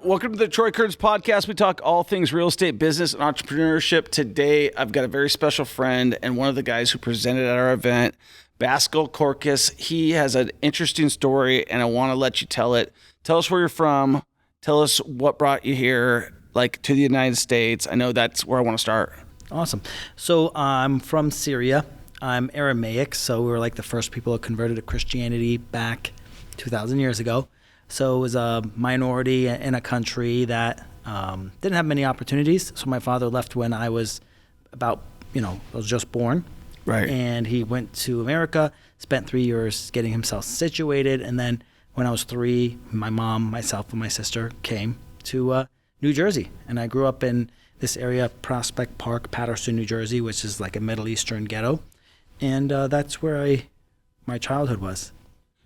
Welcome to the Troy Kurtz Podcast. We talk all things real estate, business, and entrepreneurship. Today, I've got a very special friend and one of the guys who presented at our event, Baskal Korkis. He has an interesting story, and I want to let you tell it. Tell us where you're from. Tell us what brought you here, like to the United States. I know that's where I want to start. Awesome. So I'm from Syria. I'm Aramaic, so we were like the first people that converted to Christianity back 2,000 years ago. So it was a minority in a country that didn't have many opportunities. So my father left when I was I was just born. Right. And he went to America, spent 3 years getting himself situated. And then when I was 3, my mom, myself, and my sister came to New Jersey. And I grew up in this area, Prospect Park, Paterson, New Jersey, which is like a Middle Eastern ghetto. And that's where my childhood was.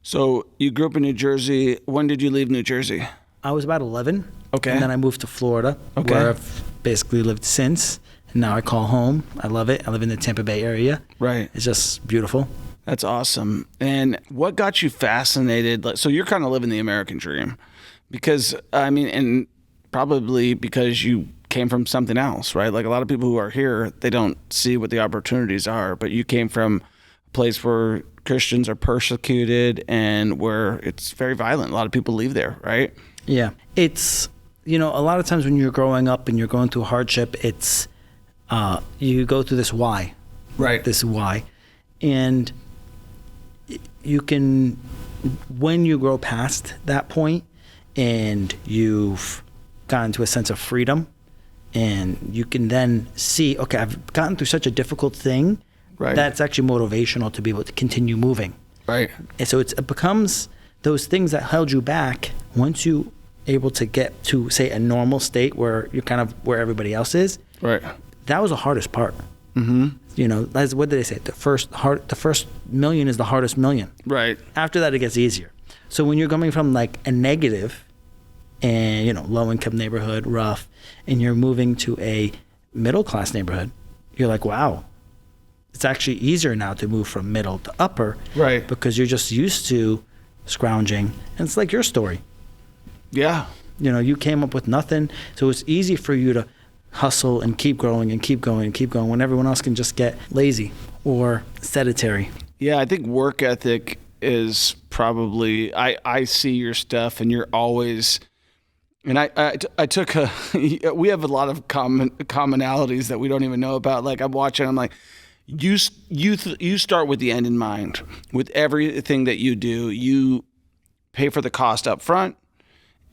So you grew up in New Jersey. When did you leave New Jersey? I was about 11. Okay. And then I moved to Florida, where I've basically lived since. And now I call home. I love it. I live in the Tampa Bay area. Right. It's just beautiful. That's awesome. And what got you fascinated? So you're kind of living the American dream because, and probably because you came from something else, right? Like a lot of people who are here, they don't see what the opportunities are, but you came from a place where Christians are persecuted and where it's very violent. A lot of people leave there, right? Yeah. It's, a lot of times when you're growing up and you're going through hardship, it's, you go through this why. Right. This why. And you can, when you grow past that point and you've gotten to a sense of freedom and you can then see, okay, I've gotten through such a difficult thing. Right. That's actually motivational to be able to continue moving. Right. And so it becomes those things that held you back. Once you able to get to, say, a normal state where you're kind of where everybody else is. Right. That was the hardest part. Mm-hmm. As what did they say? The first million is the hardest million. Right. After that, it gets easier. So when you're coming from like a negative and, low income neighborhood, rough, and you're moving to a middle class neighborhood, you're like, wow. It's actually easier now to move from middle to upper. Right. Because you're just used to scrounging. And it's like your story. Yeah. You came up with nothing. So it's easy for you to hustle and keep growing and keep going and keep going when everyone else can just get lazy or sedentary. Yeah, I think work ethic is probably, I see your stuff and you're always, and I took we have a lot of commonalities that we don't even know about. Like I'm watching, I'm like, you start with the end in mind. With everything that you do, you pay for the cost up front,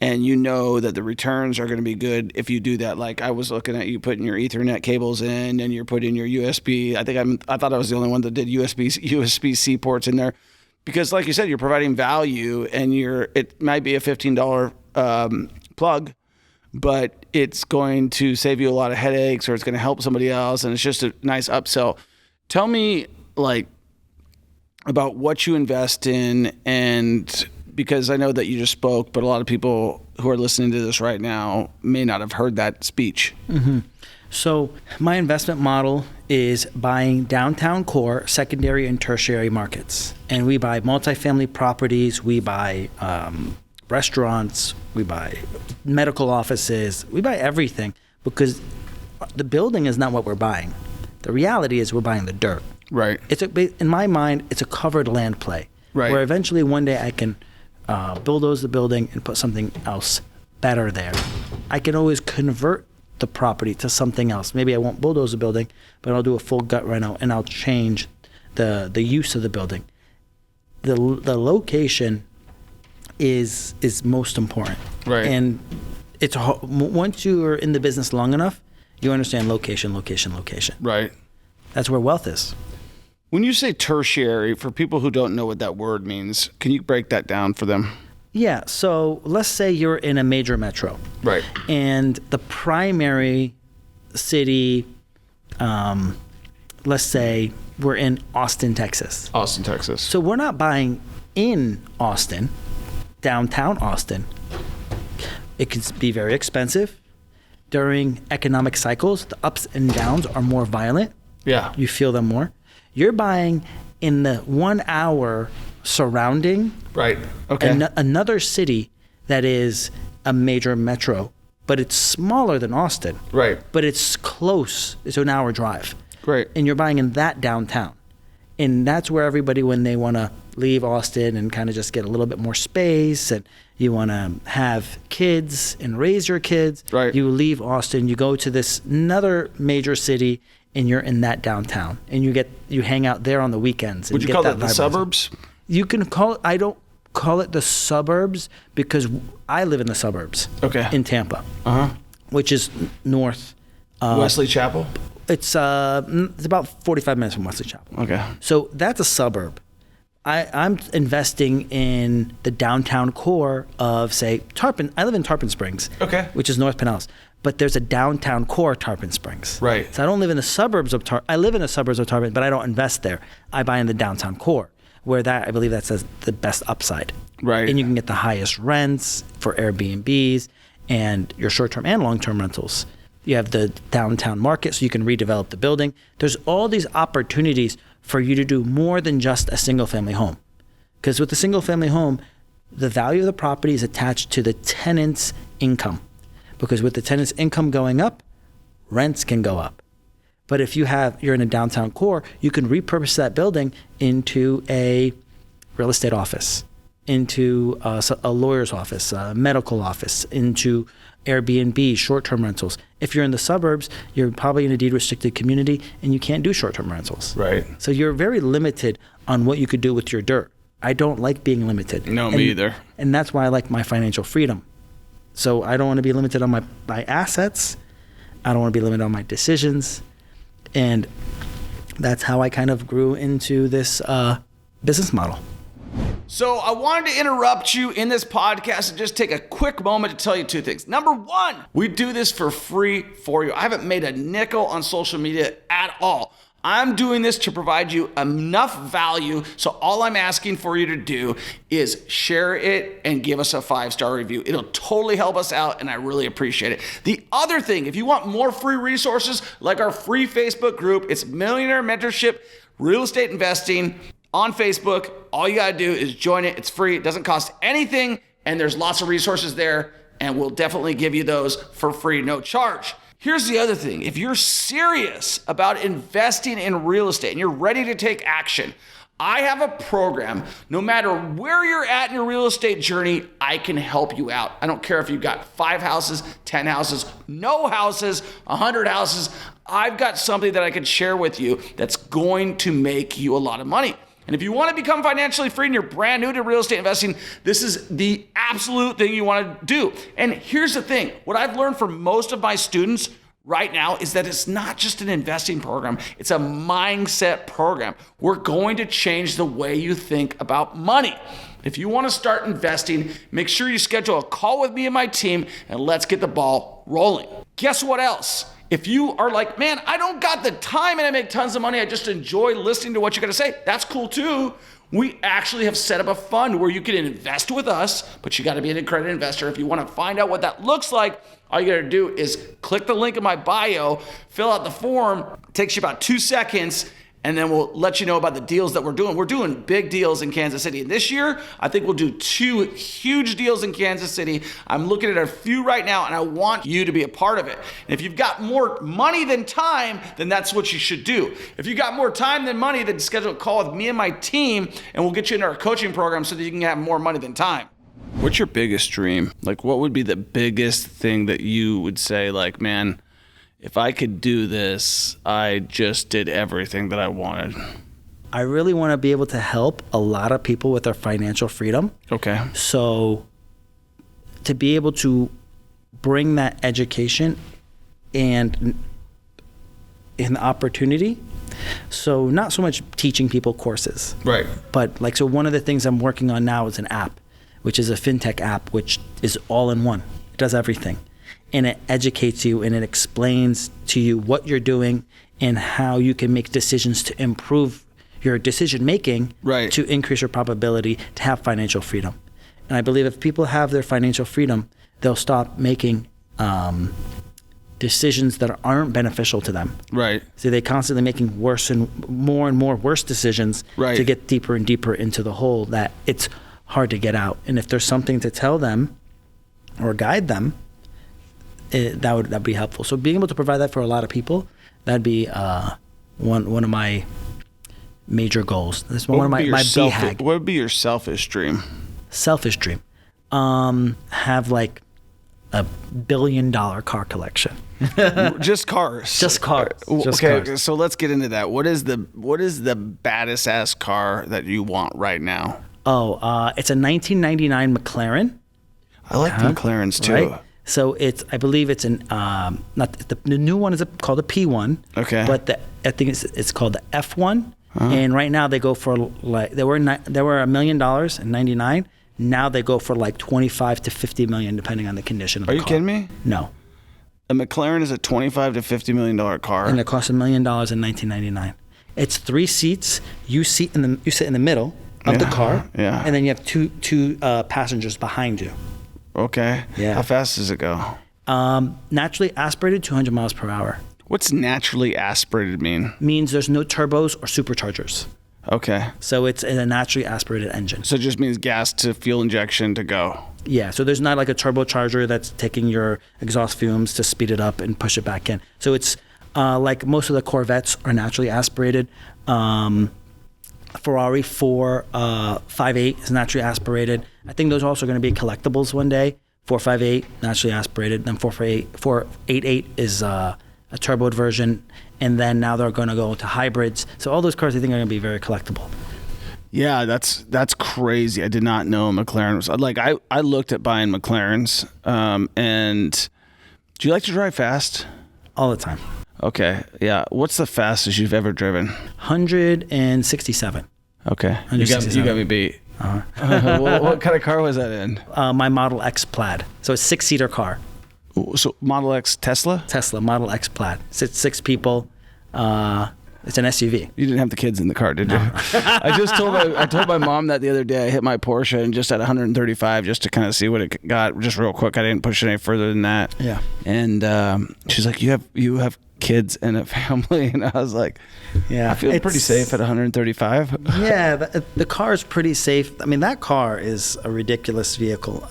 and you know that the returns are going to be good if you do that. Like I was looking at you putting your Ethernet cables in, and you're putting your USB. I thought I was the only one that did USB-C ports in there, because like you said, you're providing value, and it might be a $15 plug, but it's going to save you a lot of headaches, or it's going to help somebody else, and it's just a nice upsell. Tell me about what you invest in, and because I know that you just spoke, but a lot of people who are listening to this right now may not have heard that speech. Mm-hmm. So my investment model is buying downtown core, secondary, and tertiary markets. And we buy multifamily properties, we buy restaurants, we buy medical offices, we buy everything, because the building is not what we're buying. The reality is we're buying the dirt. Right. In my mind, it's a covered land play. Right. Where eventually one day I can bulldoze the building and put something else better there. I can always convert the property to something else. Maybe I won't bulldoze the building, but I'll do a full gut reno and I'll change the use of the building. The location is most important. Right. And it's once you are in the business long enough, you understand location. Right. That's where wealth is. When you say tertiary, for people who don't know what that word means, can you break that down for them? Yeah. So let's say you're in a major metro. Right. And the primary city, let's say we're in Austin, Texas. So we're not buying in Austin, downtown Austin. It can be very expensive. During economic cycles, the ups and downs are more violent. Yeah. You feel them more. You're buying in the 1 hour surrounding. Right. Okay. Another city that is a major metro, but it's smaller than Austin. Right. But it's close. It's an hour drive. Great. And you're buying in that downtown. And that's where everybody, when they want to leave Austin and kind of just get a little bit more space, and you want to have kids and raise your kids, right. You leave Austin, you go to this another major city, and you're in that downtown. And you hang out there on the weekends. Would you call that the suburbs? You can call it, I don't call it the suburbs because I live in the suburbs. Okay. In Tampa. Which is north. Wesley Chapel? It's about 45 minutes from Wesley Chapel. Okay. So that's a suburb. I'm investing in the downtown core of, say, Tarpon. I live in Tarpon Springs. Okay. Which is North Pinellas. But there's a downtown core Tarpon Springs. Right. So I don't live in the suburbs of I live in the suburbs of Tarpon, but I don't invest there. I buy in the downtown core, where I believe that says the best upside. Right. And you can get the highest rents for Airbnbs and your short-term and long-term rentals. You have the downtown market, so you can redevelop the building. There's all these opportunities for you to do more than just a single-family home. Because with a single-family home, the value of the property is attached to the tenant's income. Because with the tenant's income going up, rents can go up. But if you're in a downtown core, you can repurpose that building into a real estate office, into a lawyer's office, a medical office, into Airbnb, short-term rentals. If you're in the suburbs, you're probably in a deed-restricted community, and you can't do short-term rentals. Right. So you're very limited on what you could do with your dirt. I don't like being limited. No, me either. And that's why I like my financial freedom. So I don't want to be limited on my assets. I don't want to be limited on my decisions. And that's how I kind of grew into this business model. So I wanted to interrupt you in this podcast and just take a quick moment to tell you two things. Number one, we do this for free for you. I haven't made a nickel on social media at all. I'm doing this to provide you enough value. So all I'm asking for you to do is share it and give us a 5-star review. It'll totally help us out, and I really appreciate it. The other thing, if you want more free resources like our free Facebook group, it's Millionaire Mentorship Real Estate Investing on Facebook. All you gotta do is join it. It's free. It doesn't cost anything, and there's lots of resources there, and we'll definitely give you those for free, no charge. Here's the other thing. If you're serious about investing in real estate and you're ready to take action, I have a program. No matter where you're at in your real estate journey, I can help you out. I don't care if you've got 5 houses, 10 houses, no houses, 100 houses. I've got something that I can share with you that's going to make you a lot of money. And if you want to become financially free and you're brand new to real estate investing, this is the absolute thing you want to do. And here's the thing. What I've learned from most of my students right now is that it's not just an investing program. It's a mindset program. We're going to change the way you think about money. If you want to start investing, make sure you schedule a call with me and my team, and let's get the ball rolling. Guess what else? If you are like, man, I don't got the time and I make tons of money, I just enjoy listening to what you're gonna say, that's cool too. We actually have set up a fund where you can invest with us, but you gotta be an accredited investor. If you wanna find out what that looks like, all you gotta do is click the link in my bio, fill out the form, it takes you about 2 seconds, and then we'll let you know about the deals that we're doing. We're doing big deals in Kansas City. And this year, I think we'll do 2 huge deals in Kansas City. I'm looking at a few right now, and I want you to be a part of it. And if you've got more money than time, then that's what you should do. If you got more time than money, then schedule a call with me and my team, and we'll get you into our coaching program so that you can have more money than time. What's your biggest dream? Like, what would be the biggest thing that you would say, like, man, if I could do this, I just did everything that I wanted? I really want to be able to help a lot of people with their financial freedom. Okay. So to be able to bring that education and an opportunity. So not so much teaching people courses. Right. But so one of the things I'm working on now is an app, which is a fintech app, which is all in one. It does everything. And it educates you and it explains to you what you're doing and how you can make decisions to improve your decision making, right, to increase your probability to have financial freedom. And I believe if people have their financial freedom, they'll stop making decisions that aren't beneficial to them. Right. So they're constantly making worse and more worse decisions, right, to get deeper and deeper into the hole that it's hard to get out. And if there's something to tell them or guide them, that'd be helpful. So being able to provide that for a lot of people, that'd be one of my major goals. This is one of my BHAG. What would be your selfish dream? Selfish dream. Have like a $1 billion car collection. Just cars. Just cars. Okay, so let's get into that. What is the baddest ass car that you want right now? Oh, it's a 1999 McLaren. I like the McLarens too. Right? So I believe it's not the new one is called a P1. Okay. But I think it's called the F1. And right now they go for like they were $1 million in '99. Now they go for like 25 to 50 million, depending on the condition of the car. Are you kidding me? No. A McLaren is a 25 to 50 million dollar car, and it cost $1 million in 1999. It's 3 seats. You sit in the middle of the car. Yeah. And then you have two passengers behind you. Okay. Yeah. How fast does it go? Naturally aspirated, 200 miles per hour. What's naturally aspirated mean? Means there's no turbos or superchargers. Okay. So it's a naturally aspirated engine. So it just means gas to fuel injection to go. Yeah. So there's not like a turbocharger that's taking your exhaust fumes to speed it up and push it back in. So it's like most of the Corvettes are naturally aspirated. Ferrari 458 is naturally aspirated. I think those are also going to be collectibles one day. 458 naturally aspirated. Then 488 is a turboed version. And then now they're going to go to hybrids. So all those cars I think are going to be very collectible. Yeah, that's crazy. I did not know McLaren was like I looked at buying McLarens. And do you like to drive fast? All the time. Okay. Yeah. What's the fastest you've ever driven? 167. Okay. You got me beat. What kind of car was that in? My Model X Plaid. So it's a 6-seater car. So Model X Tesla? Tesla Model X Plaid. It's 6 people. It's an SUV. You didn't have the kids in the car, did you? I told my mom that the other day. I hit my Porsche and just at 135 just to kind of see what it got, just real quick. I didn't push it any further than that. Yeah. And she's like, you have kids and a family, and I was like, yeah, I feel pretty safe at 135. Yeah, the car is pretty safe. I mean, that car is a ridiculous vehicle.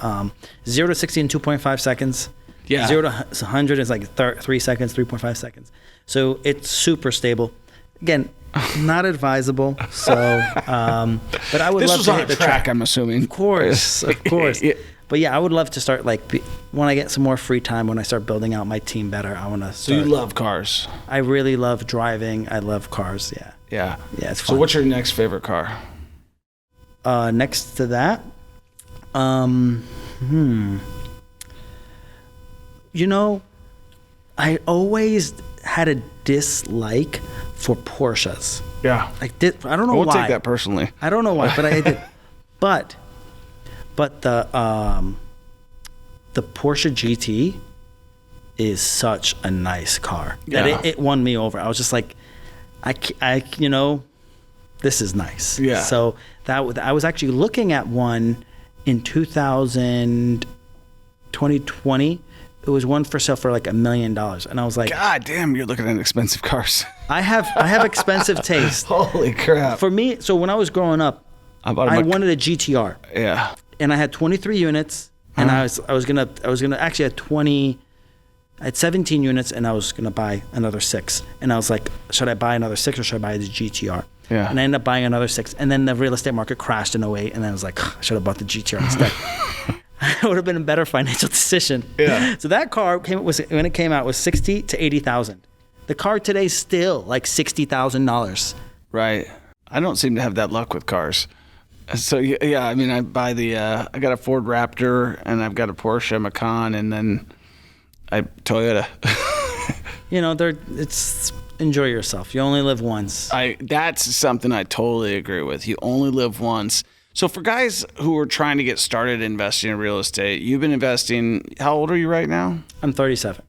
0 to 60 in 2.5 seconds. Yeah. 0 to 100 is like 3 seconds, 3.5 seconds. So it's super stable. Again, not advisable. So, but I would love to hit the track. I'm assuming. Of course. Yeah. But yeah, I would love to start when I get some more free time, when I start building out my team better, I want to start. So you love cars? I really love driving. I love cars. Yeah. Yeah. Yeah, it's fun. So what's your next favorite car? Next to that, you know, I always had a dislike for Porsches. Yeah. I don't know why. I won't take that personally. I don't know why, but I did. But the Porsche GT is such a nice car that it won me over. I was just like, I this is nice. Yeah. So I was actually looking at one in 2020. It was one for sale for like $1 million, and I was like, God damn, you're looking at expensive cars. I have expensive taste. Holy crap! For me, so when I was growing up, I wanted a GTR. Yeah. And I had 23 units, and I was gonna actually had 20. I had 17 units, and I was gonna buy another 6. And I was like, should I buy another 6 or should I buy the GTR? Yeah. And I ended up buying another 6. And then the real estate market crashed in 2008, and then I was like, I should have bought the GTR instead. It would have been a better financial decision. Yeah. So that car when it came out was $60,000 to $80,000. The car today is still like $60,000. Right. I don't seem to have that luck with cars. So yeah, I mean, I got a Ford Raptor, and I've got a Porsche Macan, and then Toyota. It's enjoy yourself. You only live once. That's something I totally agree with. You only live once. So for guys who are trying to get started investing in real estate, you've been investing. How old are you right now? I'm 37.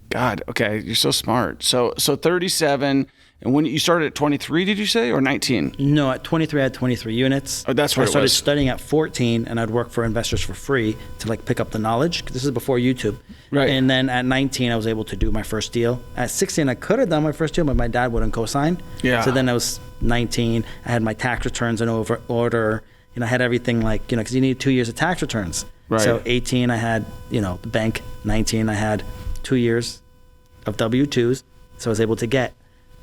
God, okay, you're so smart. So 37. And when you started at 23, did you say, or 19? No, at 23, I had 23 units. Oh, that's what I started studying at 14, and I'd work for investors for free to pick up the knowledge. This is before YouTube. Right. And then at 19, I was able to do my first deal. At 16, I could have done my first deal, but my dad wouldn't co-sign. Yeah. So then I was 19. I had my tax returns in order. I had everything like, because you need 2 years of tax returns. Right. So 18, I had, the bank. 19, I had 2 years of W-2s. So I was able to get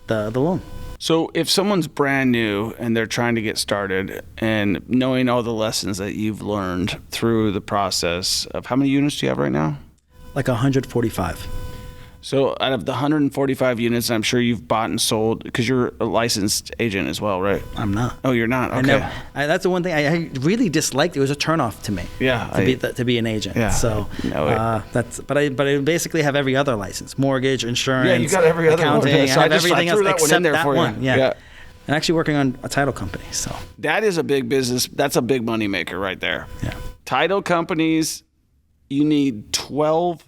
the loan. So if someone's brand new and they're trying to get started, and knowing all the lessons that you've learned through the process of, how many units do you have right now? Like 145. So out of the 145 units, I'm sure you've bought and sold, because you're a licensed agent as well, right? I'm not. Oh, you're not? Okay. That's the one thing I really disliked. It was a turnoff to me. Yeah. To be an agent. Yeah. So but I basically have every other license: mortgage, insurance. Yeah, you got every other accounting. one. So I have everything else except that one. You. Yeah. And actually working on a title company. So that is a big business. That's a big money maker right there. Yeah. Title companies, you need 12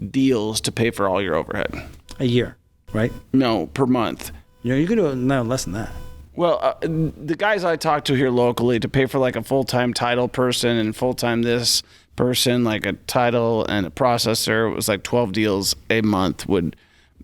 deals to pay for all your overhead. A year, right? No, per month. You can do it less than that. Well, the guys I talk to here locally, to pay for like a full-time title person and full-time this person, like a title and a processor, it was like 12 deals a month would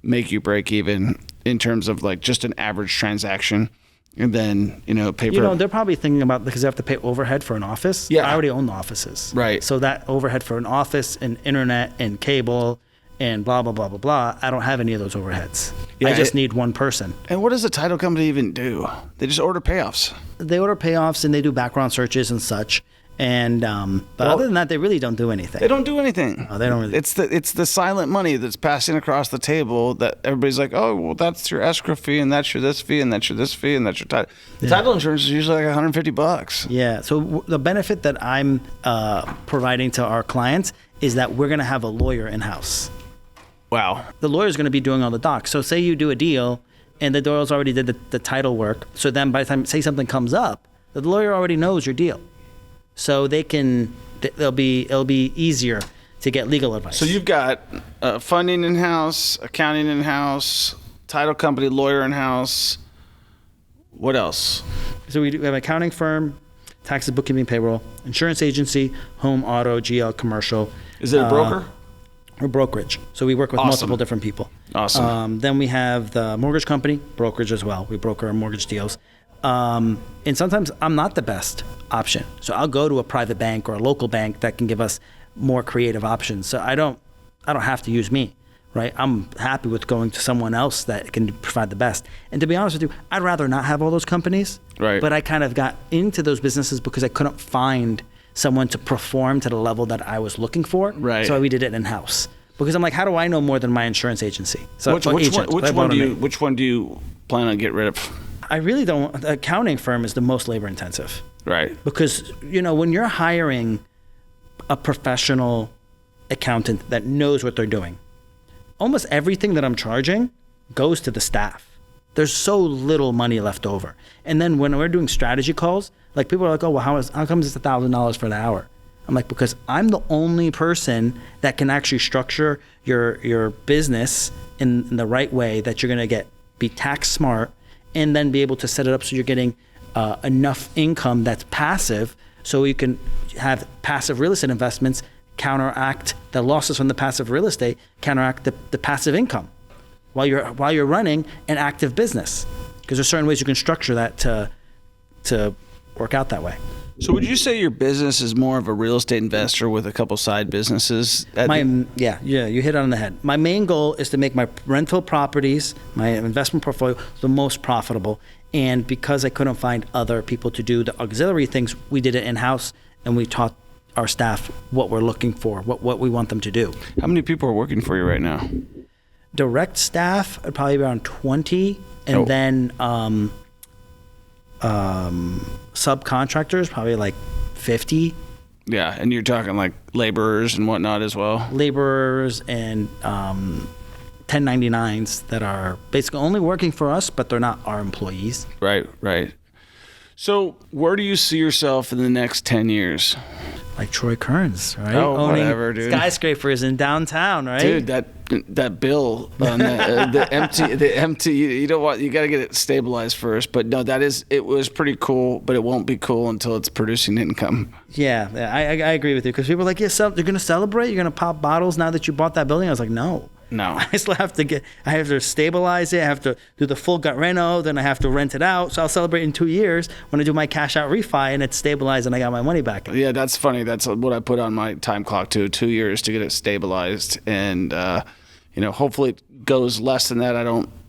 make you break even in terms of like just an average transaction. And then, pay for... they're probably thinking about, because they have to pay overhead for an office. Yeah. I already own the offices. Right. So that overhead for an office and internet and cable and blah, blah, blah, blah, blah, I don't have any of those overheads. Yeah, I just need one person. And what does a title company even do? They just order payoffs. They order payoffs and they do background searches and such. And other than that, they really don't do anything. They don't do anything. No, they don't really. It's the silent money that's passing across the table that everybody's like, oh, well, that's your escrow fee, and that's your this fee, and that's your this fee, and that's your title. Yeah. Title insurance is usually like $150. Yeah. So the benefit that I'm providing to our clients is that we're going to have a lawyer in-house. Wow. The lawyer is going to be doing all the docs. So say you do a deal, and the lawyers already did the title work. So then by the time, say something comes up, the lawyer already knows your deal. So it'll be easier to get legal advice. So you've got funding in-house, accounting in-house, title company, lawyer in-house. What else? So we have an accounting firm, taxes, bookkeeping, payroll, insurance agency, home, auto, GL, commercial. Is it a broker? Or brokerage. So we work with multiple different people. Awesome. Then we have the mortgage company, brokerage as well. We broker our mortgage deals. And sometimes I'm not the best option. So I'll go to a private bank or a local bank that can give us more creative options. So I don't have to use me, right? I'm happy with going to someone else that can provide the best. And to be honest with you, I'd rather not have all those companies. Right. But I kind of got into those businesses because I couldn't find someone to perform to the level that I was looking for. Right. So we did it in-house. Because I'm like, how do I know more than my insurance agency? So which one do you plan on getting rid of? I really don't. The accounting firm is the most labor intensive. Right. Because, when you're hiring a professional accountant that knows what they're doing, almost everything that I'm charging goes to the staff. There's so little money left over. And then when we're doing strategy calls, like people are like, oh, well, how come it's $1,000 for the hour? I'm like, because I'm the only person that can actually structure your business in the right way that you're going to be tax smart, and then be able to set it up so you're getting enough income that's passive, so you can have passive real estate investments counteract the losses from the passive real estate, counteract the passive income while you're running an active business. Because there's certain ways you can structure that to work out that way. So would you say your business is more of a real estate investor with a couple side businesses? Yeah, you hit it on the head. My main goal is to make my rental properties, my investment portfolio, the most profitable. And because I couldn't find other people to do the auxiliary things, we did it in-house, and we taught our staff what we're looking for, what we want them to do. How many people are working for you right now? Direct staff, probably around 20, and then subcontractors, probably like 50. Yeah, and you're talking like laborers and whatnot as well? Laborers and 1099s that are basically only working for us, but they're not our employees. Right. So where do you see yourself in the next 10 years? Like Troy Kearns, right? Oh, owning whatever, dude. Skyscrapers in downtown, right? Dude, that bill on the empty. You don't want. You got to get it stabilized first. But no, it was pretty cool. But it won't be cool until it's producing income. Yeah, I agree with you, because people are like, yeah, they're gonna celebrate. You're gonna pop bottles now that you bought that building. I was like, no. No. I still have to I have to stabilize it. I have to do the full gut reno. Then I have to rent it out. So I'll celebrate in 2 years when I do my cash out refi and it's stabilized and I got my money back. Yeah, that's funny. That's what I put on my time clock too. 2 years to get it stabilized. And, hopefully it goes less than that.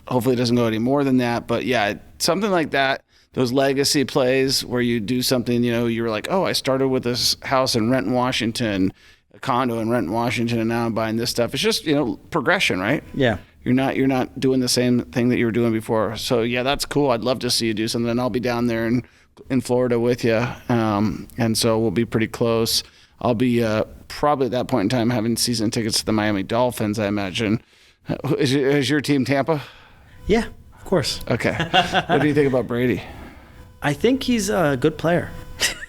Hopefully it doesn't go any more than that. But yeah, something like that. Those legacy plays where you do something, you were like, oh, I started with this house in Renton, Washington, a condo in Renton, Washington, and now I'm buying this stuff. It's just, progression, right? Yeah. You're not doing the same thing that you were doing before. So yeah, that's cool. I'd love to see you do something. I'll be down there in Florida with you. And so we'll be pretty close. I'll be probably at that point in time having season tickets to the Miami Dolphins, I imagine. Is your team Tampa? Yeah, of course. Okay. What do you think about Brady? I think he's a good player.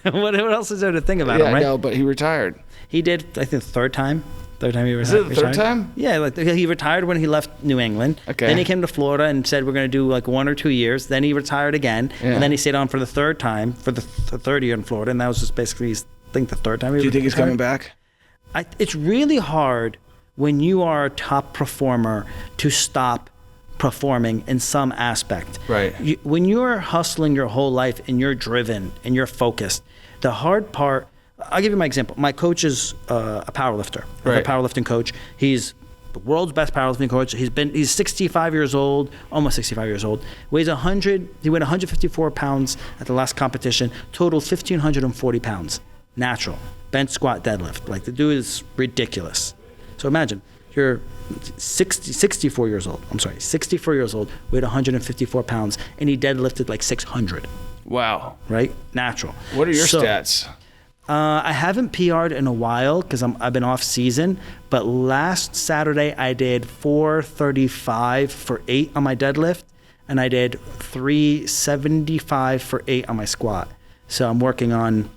What else is there to think about him, right? Yeah, no, but he retired. He did, I think, third time he retired. Is it the third time? Yeah, he retired when he left New England. Okay. Then he came to Florida and said we're going to do 1 or 2 years. Then he retired again, and then he stayed on for the third time, for the third year in Florida, and that was just basically, I think, the third time he retired. Do you think he's coming back? It's really hard when you are a top performer to stop performing in some aspect. Right. When you're hustling your whole life and you're driven and you're focused, the hard part, I'll give you my example. My coach is a powerlifter, right. A powerlifting coach. He's the world's best powerlifting coach. He's 65 years old, almost 65 years old. He weighed 154 pounds at the last competition, total 1,540 pounds, natural, bench, squat, deadlift. The dude is ridiculous. So imagine, you're 64 years old, weighed 154 pounds, and he deadlifted 600. Wow. Right? Natural. What are your stats? I haven't PR'd in a while because I've been off season, but last Saturday I did 435 for 8 on my deadlift, and I did 375 for 8 on my squat. So I'm working on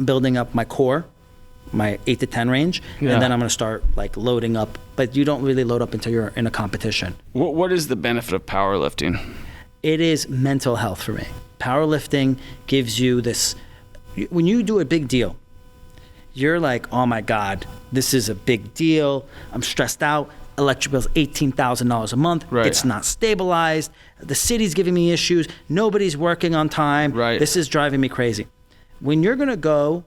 building up my core, my 8 to 10 range, and then I'm going to start loading up. But you don't really load up until you're in a competition. What is the benefit of powerlifting? It is mental health for me. Powerlifting gives you this. When you do a big deal, you're like, oh my God, this is a big deal. I'm stressed out. Electric bill's $18,000 a month. Right. It's not stabilized. The city's giving me issues. Nobody's working on time. Right. This is driving me crazy. When you're going to go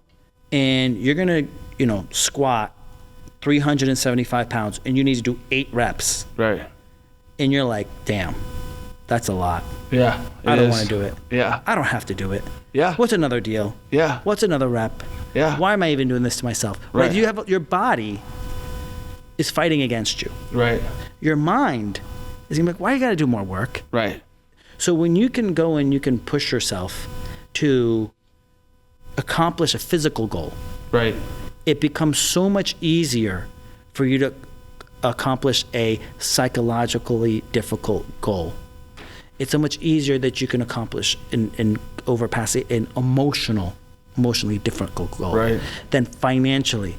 and you're going to, squat 375 pounds and you need to do 8 reps. Right. And you're like, damn, that's a lot. Yeah. I don't want to do it. Yeah. I don't have to do it. Yeah. What's another deal? Yeah. What's another rep? Yeah. Why am I even doing this to myself? Right. You have your body is fighting against you. Right. Your mind is gonna be like, why you gotta do more work? Right. So when you can go and you can push yourself to accomplish a physical goal, right, it becomes so much easier for you to accomplish a psychologically difficult goal. It's so much easier that you can accomplish and overpass an emotionally difficult goal, right, than financially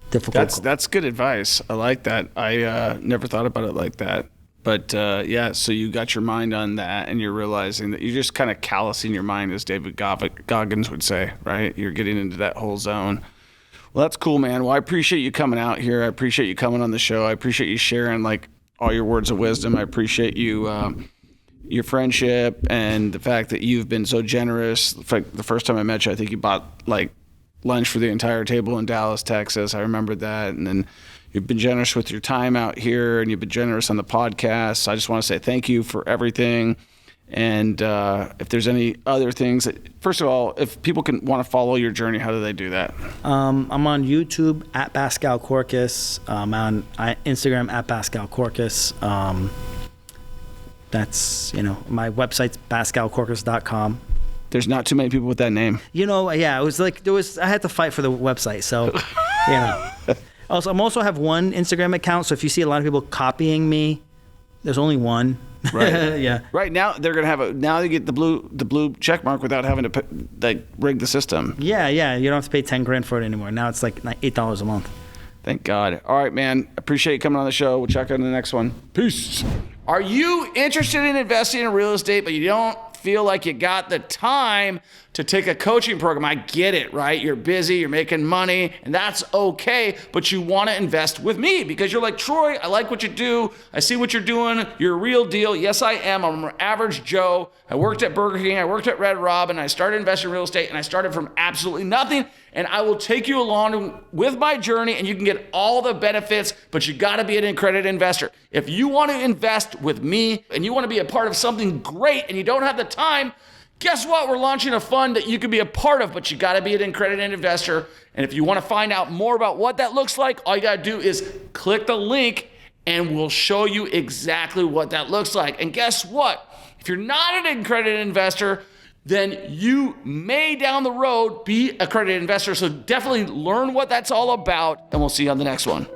difficult goal. That's good advice. I like that. I never thought about it like that. But yeah, so you got your mind on that, and you're realizing that you're just kind of callousing your mind, as David Goggins would say, right? You're getting into that whole zone. Well, that's cool, man. Well, I appreciate you coming out here. I appreciate you coming on the show. I appreciate you sharing all your words of wisdom. I appreciate you, your friendship, and the fact that you've been so generous. In fact, the first time I met you, I think you bought lunch for the entire table in Dallas, Texas. I remember that. And then you've been generous with your time out here, and you've been generous on the podcast. So I just want to say thank you for everything. And if there's any other things first of all, if people want to follow your journey, how do they do that? I'm on YouTube at Baskal Korkis. I'm on Instagram at Baskal Korkis. That's, my website's baskalkorkis.com. There's not too many people with that name. Yeah, it was I had to fight for the website. So, Also, I also have one Instagram account. So if you see a lot of people copying me, there's only one. Right. Yeah. Right now they're gonna have now they get the blue check mark without having to rig the system. Yeah. You don't have to pay $10,000 for it anymore. Now it's $8 a month. Thank God. All right, man. Appreciate you coming on the show. We'll check out on the next one. Peace. Are you interested in investing in real estate, but you don't feel like you got the time to take a coaching program. I get it, right? You're busy, you're making money, and that's okay, but you want to invest with me because you're like, Troy, I like what you do. I see what you're doing. You're a real deal. Yes, I am. I'm an average Joe. I worked at Burger King. I worked at Red Robin. I started investing in real estate, and I started from absolutely nothing, and I will take you along with my journey, and you can get all the benefits, but you got to be an accredited investor. If you want to invest with me and you want to be a part of something great and you don't have the time, guess what? We're launching a fund that you can be a part of, but you got to be an accredited investor. And if you want to find out more about what that looks like, all you got to do is click the link and we'll show you exactly what that looks like. And guess what? If you're not an accredited investor, then you may down the road be an accredited investor. So definitely learn what that's all about, and we'll see you on the next one.